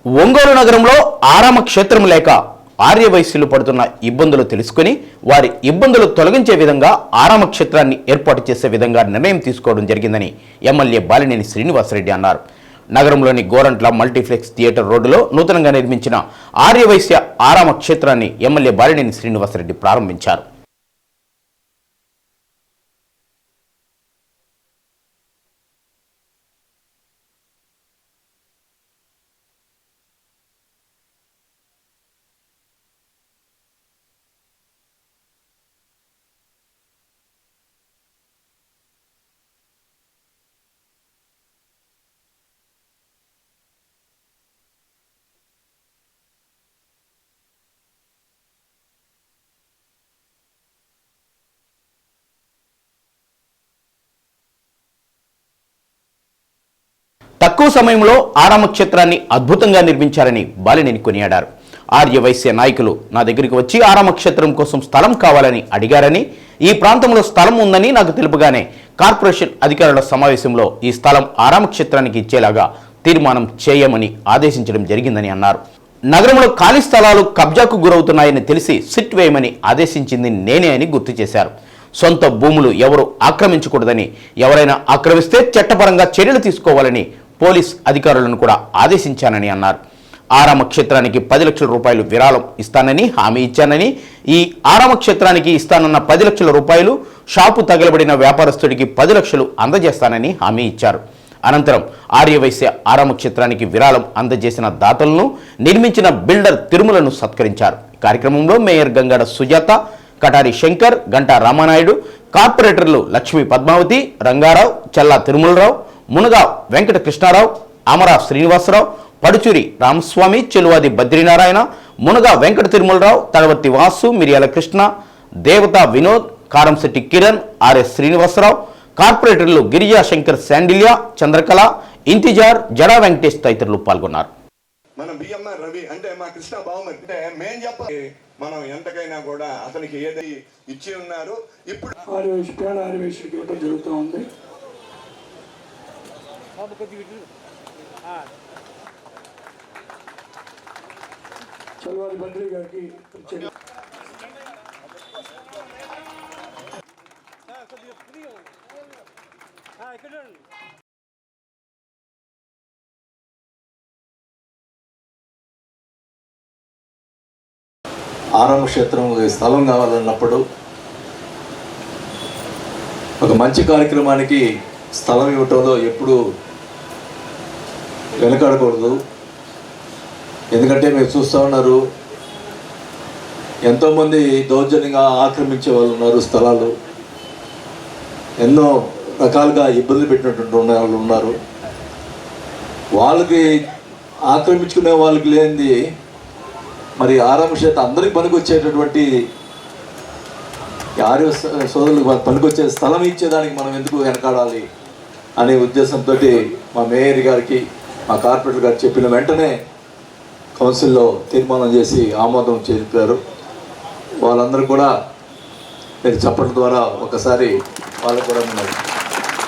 ఒంగోలు నగరంలో ఆరామ క్షేత్రం లేక ఆర్యవైశ్యులు పడుతున్న ఇబ్బందులు తెలుసుకుని వారి ఇబ్బందులు తొలగించే విధంగా ఆరామ క్షేత్రాన్ని ఏర్పాటు చేసే విధంగా నిర్ణయం తీసుకోవడం జరిగిందని ఎమ్మెల్యే బాలినేని శ్రీనివాసరెడ్డి అన్నారు. నగరంలోని గోరంట్ల మల్టీప్లెక్స్ థియేటర్ రోడ్డులో నూతనంగా నిర్మించిన ఆర్యవైశ్య ఆరామ క్షేత్రాన్ని ఎమ్మెల్యే బాలినేని శ్రీనివాసరెడ్డి ప్రారంభించారు. తక్కువ సమయంలో ఆరామ క్షేత్రాన్ని అద్భుతంగా నిర్మించారని బాలినేని కొనియాడారు. ఆర్యవైశ్య నాయకులు నా దగ్గరికి వచ్చి ఆరామ క్షేత్రం కోసం స్థలం కావాలని అడిగారని, ఈ ప్రాంతంలో స్థలం ఉందని నాకు తెలుపుగానే కార్పొరేషన్ అధికారుల సమావేశంలో ఈ స్థలం ఆరామ క్షేత్రానికి ఇచ్చేలాగా తీర్మానం చేయమని ఆదేశించడం జరిగిందని అన్నారు. నగరంలో ఖాళీ స్థలాలు కబ్జాకు గురవుతున్నాయని తెలిసి సిట్ వేయమని ఆదేశించింది నేనే అని గుర్తు చేశారు. సొంత భూములు ఎవరు ఆక్రమించకూడదని, ఎవరైనా ఆక్రమిస్తే చట్టపరంగా చర్యలు తీసుకోవాలని పోలీస్ అధికారులను కూడా ఆదేశించానని అన్నారు. ఆరామ క్షేత్రానికి 10 లక్షల రూపాయలు విరాళం ఇస్తానని హామీ ఇచ్చానని, ఈ ఆరామ క్షేత్రానికి ఇస్తానన్న 10 లక్షల రూపాయలు షాపు తగలబడిన వ్యాపారస్తుడికి 10 లక్షలు అందజేస్తానని హామీ ఇచ్చారు. అనంతరం ఆర్యవైశ్య ఆరామ క్షేత్రానికి విరాళం అందజేసిన దాతలను, నిర్మించిన బిల్డర్ తిరుమలను సత్కరించారు. కార్యక్రమంలో మేయర్ గంగాడ సుజాత, కటారి శంకర్, గంటా రామానాయుడు, కార్పొరేటర్లు లక్ష్మీ పద్మావతి, రంగారావు, చల్లా తిరుమలరావు, మునగా వెంకట కృష్ణారావు, అమరా శ్రీనివాసరావు, పడుచూరి రామస్వామి, చెలువాది బద్రీనారాయణ, మునగా వెంకట తిరుమలరావు, తడవర్తి వాసు, మిరియాల కృష్ణ, దేవతా వినోద్, కారంశెట్టి కిరణ్, ఆర్ఎస్ శ్రీనివాసరావు, కార్పొరేటర్లు గిరిజా శంకర్, శాండిలియా, చంద్రకళ, ఇంతిజార్, జడా వెంకటేష్ తదితరులు పాల్గొన్నారు. మనం బిఎంఆర్ రవి అంటే మా కృష్ణ బావమరి అంటే మేం చెప్పాలి, మనం ఎంతకైనా కూడా అతనికి ఏది ఇచ్చి ఉన్నారు. ఇప్పుడు ఆర్యవేశ్యుడికి ఇవ్వడం జరుగుతూ ఉంది. చల్వారి బండ్రి గారికి ఆరామ క్షేత్రం స్థలం కావాలన్నప్పుడు ఒక మంచి కార్యక్రమానికి స్థలం ఇవ్వటంలో ఎప్పుడు వెనకాడకూడదు. ఎందుకంటే మీరు చూస్తూ ఉన్నారు, ఎంతోమంది దౌర్జన్యంగా ఆక్రమించే వాళ్ళు ఉన్నారు. స్థలాలు ఎన్నో రకాలుగా ఇబ్బందులు పెట్టినటువంటి వాళ్ళు ఉన్నారు. వాళ్ళకి ఆక్రమించుకునే వాళ్ళకి లేనిది మరి ఆరామ క్షేత్రం అందరికి పనికొచ్చేటటువంటి ఆర్య సోదరులకు పనికొచ్చే స్థలం ఇచ్చేదానికి మనం ఎందుకు వెనకాడాలి అనే ఉద్దేశంతో మా మేయర్ గారికి, మా కార్పొరేటర్ గారు చెప్పిన వెంటనే కౌన్సిల్లో తీర్మానం చేసి ఆమోదం చేశారు. వాళ్ళందరూ కూడా మీరు చెప్పడం ద్వారా ఒకసారి వాళ్ళకు కూడా మనం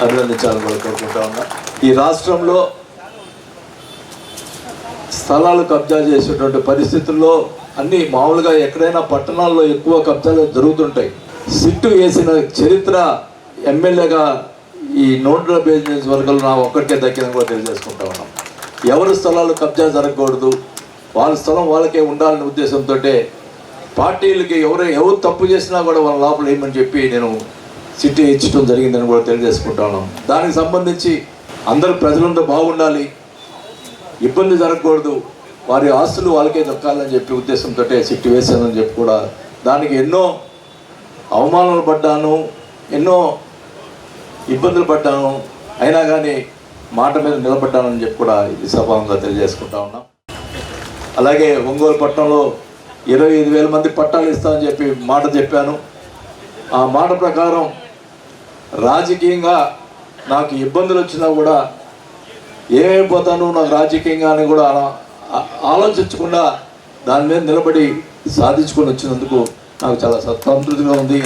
అభినందించాలని కూడా కోరుకుంటా ఉన్నా. ఈ రాష్ట్రంలో స్థలాలు కబ్జా చేసేటువంటి పరిస్థితుల్లో అన్నీ మామూలుగా ఎక్కడైనా పట్టణాల్లో ఎక్కువ కబ్జాలు జరుగుతుంటాయి. సిట్టు వేసిన చరిత్ర ఎమ్మెల్యేగా ఈ నోట్ల బిజినెస్ వర్గాలు నా ఒక్కరికే దక్కిందని కూడా తెలియజేసుకుంటా ఉన్నాం. ఎవరి స్థలాలు కబ్జా జరగకూడదు, వాళ్ళ స్థలం వాళ్ళకే ఉండాలనే ఉద్దేశంతో పార్టీలకి ఎవరు తప్పు చేసినా కూడా వాళ్ళ లోపల ఏమని చెప్పి నేను సిటీ ఇచ్చడం జరిగిందని కూడా తెలియజేసుకుంటా ఉన్నాం. దానికి సంబంధించి అందరూ ప్రజలంతా బాగుండాలి, ఇబ్బంది జరగకూడదు, వారి ఆస్తులు వాళ్ళకే దక్కాలని చెప్పి ఉద్దేశంతో సిట్టు వేశానని చెప్పి కూడా దానికి ఎన్నో అవమానాలు పడ్డాను, ఎన్నో ఇబ్బందులు పడ్డాను, అయినా కానీ మాట మీద నిలబడ్డానని చెప్పి కూడా ఇది సభాంగా తెలియజేసుకుంటా ఉన్నాం. అలాగే ఒంగోలు పట్టణంలో 25,000 మంది పట్టాలు ఇస్తామని చెప్పి మాట చెప్పాను. ఆ మాట ప్రకారం రాజకీయంగా నాకు ఇబ్బందులు వచ్చినా కూడా ఏమైపోతాను నాకు రాజకీయంగా అని కూడా ఆలోచించకుండా దాని మీద నిలబడి సాధించుకొని వచ్చినందుకు నాకు చాలా సంతృప్తిగా ఉంది.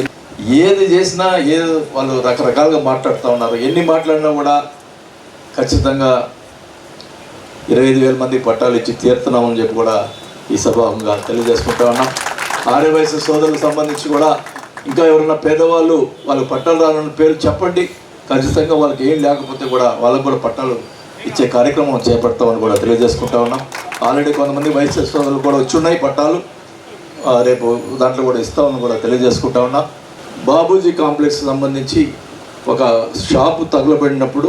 ఏది చేసినా వాళ్ళు రకరకాలుగా మాట్లాడుతూ ఉన్నారు. ఎన్ని మాట్లాడినా కూడా ఖచ్చితంగా 25,000 మంది పట్టాలు ఇచ్చి తీరుతున్నామని చెప్పి కూడా ఈ సభాముగా తెలియజేసుకుంటా ఉన్నాం. ఆర్యవైశ్య సోదరులకు సంబంధించి కూడా ఇంకా ఎవరైనా పేదవాళ్ళు వాళ్ళకి పట్టాలు రాని పేరు చెప్పండి, ఖచ్చితంగా వాళ్ళకి ఏం లేకపోతే కూడా వాళ్ళకు కూడా పట్టాలు ఇచ్చే కార్యక్రమం చేపడతామని కూడా తెలియజేసుకుంటా ఉన్నాం. ఆల్రెడీ కొంతమంది వైశ్య సోదరులు కూడా వచ్చున్నాయి పట్టాలు, రేపు దాంట్లో కూడా ఇస్తామని కూడా తెలియజేసుకుంటా ఉన్నాం. బాబూజీ కాంప్లెక్స్ సంబంధించి ఒక షాపు తగులబడినప్పుడు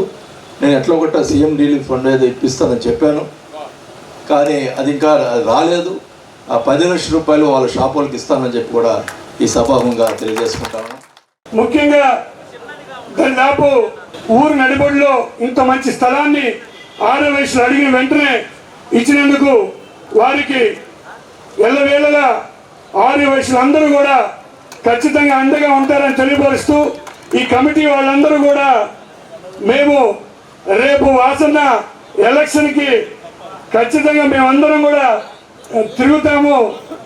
నేను ఎట్లా ఒకట సీఎం రిలీఫ్ ఫండ్ ఏదో ఇప్పిస్తానని చెప్పాను, కానీ అది ఇంకా రాలేదు. ఆ 10 లక్షల రూపాయలు వాళ్ళ షాప్ వాళ్ళకి ఇస్తానని చెప్పి కూడా ఈ సభాముగా తెలియజేసుకుంటాను. ముఖ్యంగా దాదాపు ఊరు నడిబడిలో ఇంత మంచి స్థలాన్ని ఆర్యవైశ్యులు అడిగిన వెంటనే ఇచ్చినందుకు వారికి ఎల్లవేళలా ఆర్యవైశ్యులు అందరూ కూడా ఖచ్చితంగా అండగా ఉంటారని తెలియపరుస్తూ ఈ కమిటీ వాళ్ళందరూ కూడా మేము రేపు వాసన ఎలక్షన్కి ఖచ్చితంగా మేమందరం కూడా తిరుగుతాము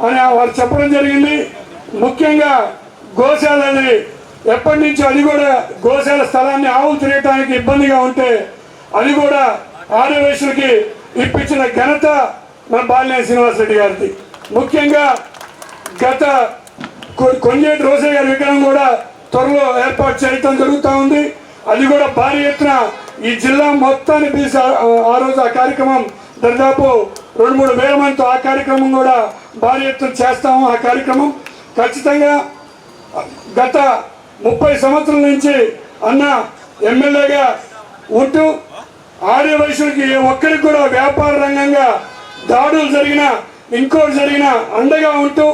అని వారు చెప్పడం జరిగింది. ముఖ్యంగా గోశాలది ఎప్పటి నుంచో అది కూడా గోశాల స్థలాన్ని ఆవులు తిరగటానికి ఇబ్బందిగా ఉంటే అది కూడా ఆర్యవైశ్యులకి ఇప్పించిన ఘనత మన బాలినేని శ్రీనివాసరెడ్డి గారిది. ముఖ్యంగా గత కొంజేటి రోసయ్య గారి విగ్రహం కూడా త్వరలో ఏర్పాటు చేయటం జరుగుతూ ఉంది. అది కూడా భారీ ఎత్తున ఈ జిల్లా మొత్తాన్ని పిలిచి ఆ రోజు ఆ కార్యక్రమం దాదాపు 2-3 వేల మందితో ఆ కార్యక్రమం కూడా భారీ ఎత్తున చేస్తాము. ఆ కార్యక్రమం ఖచ్చితంగా గత 30 సంవత్సరాల నుంచి అన్న ఎమ్మెల్యేగా ఉంటూ ఆర్యవైశ్యులకి ఒక్కరికి కూడా వ్యాపార రంగంగా దాడులు జరిగినా ఇంకోటి జరిగినా అండగా ఉంటూ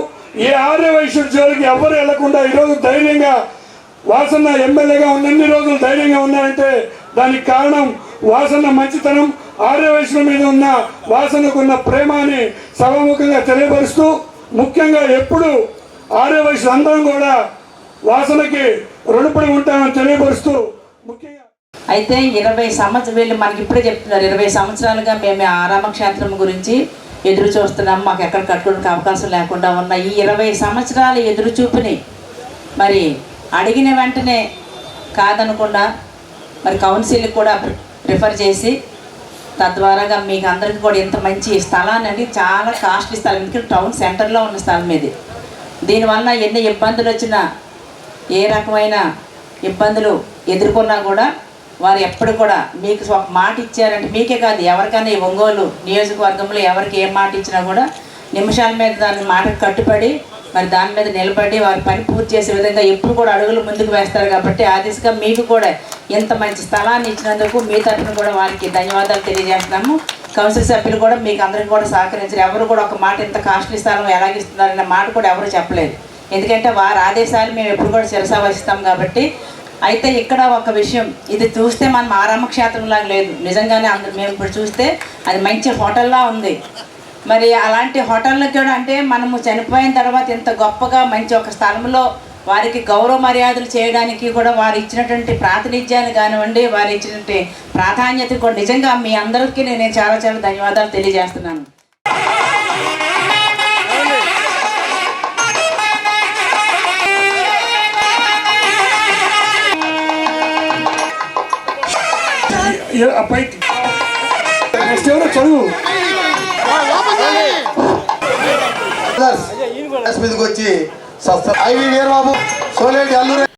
ఏ ఆర్యవైశ్యుడి జోలికి ఎవరు వెళ్లకుండా ఈరోజు ధైర్యంగా వాసన్న ఎమ్మెల్యేగా ఉన్నన్ని రోజులు ధైర్యంగా ఉన్నారంటే దానికి కారణం వాసన్న మంచితనం, ఆర్యవైశ్యుల మీద ఉన్న వాసనకు ఉన్న ప్రేమాని సభాముఖంగా తెలియపరుస్తూ ముఖ్యంగా ఎప్పుడు ఆర్యవైశ్యులు అందరం కూడా వాసనకి రుణపడి ఉంటామని తెలియపరుస్తూ ముఖ్యంగా అయితే 20 సంవత్సరాలు వీళ్ళు మనకి ఇప్పుడే చెప్తున్నారు 20 సంవత్సరాలుగా మేము ఆరామక్షేత్రం గురించి ఎదురు చూస్తున్నాం, మాకు ఎక్కడ కట్టుకోవడానికి అవకాశం లేకుండా ఉన్న ఈ 20 సంవత్సరాల ఎదురు చూపుని మరి అడిగిన వెంటనే కాదనకుండా మరి కౌన్సిల్కి కూడా ప్రిఫర్ చేసి తద్వారాగా మీకు అందరికీ కూడా ఇంత మంచి స్థలాన్ని అండి చాలా కాస్ట్లీ స్థలం, ఎందుకంటే టౌన్ సెంటర్లో ఉన్న స్థలం ఇది. దీనివల్ల ఎన్ని ఇబ్బందులు వచ్చినా ఏ రకమైన ఇబ్బందులు ఎదుర్కొన్నా కూడా వారు ఎప్పుడు కూడా మీకు ఒక మాట ఇచ్చారంటే మీకే కాదు ఎవరికైనా ఈ ఒంగోలు నియోజకవర్గంలో ఎవరికి ఏం మాట ఇచ్చినా కూడా నిమిషాల మీద దాని మాటకు కట్టుబడి మరి దాని మీద నిలబడి వారి పని పూర్తి చేసే విధంగా ఎప్పుడు కూడా అడుగులు ముందుకు వేస్తారు. కాబట్టి ఆ దిశగా మీకు కూడా ఇంత మంచి స్థలాన్ని ఇచ్చినందుకు మీ తరఫున కూడా వారికి ధన్యవాదాలు తెలియజేస్తున్నాము. కౌన్సిల్ సభ్యులు కూడా మీకు అందరికీ కూడా సహకరించారు. ఎవరు కూడా ఒక మాట ఇంత కాస్ట్లీ స్థలం ఎలాగిస్తున్నారనే మాట కూడా ఎవరు చెప్పలేదు, ఎందుకంటే వారి ఆదేశాలు మేము ఎప్పుడు కూడా శిరసా వహిస్తాం కాబట్టి. అయితే ఇక్కడ ఒక విషయం, ఇది చూస్తే మనం ఆరామక్షేత్రంలాగా లేదు, నిజంగానే అందరూ మేము ఇప్పుడు చూస్తే అది మంచి హోటల్లా ఉంది. మరి అలాంటి హోటల్లో కూడా అంటే మనము చనిపోయిన తర్వాత ఇంత గొప్పగా మంచి ఒక స్థలంలో వారికి గౌరవ మర్యాదలు చేయడానికి కూడా వారు ఇచ్చినటువంటి ప్రాతినిధ్యాన్ని కానివ్వండి, వారు ఇచ్చినటువంటి ప్రాధాన్యత కూడా నిజంగా మీ అందరికీ నేను చాలా చాలా ధన్యవాదాలు తెలియజేస్తున్నాను. చదువు మీదకి వచ్చి ఐవి వీరబాబు సోలేటి అల్లూరు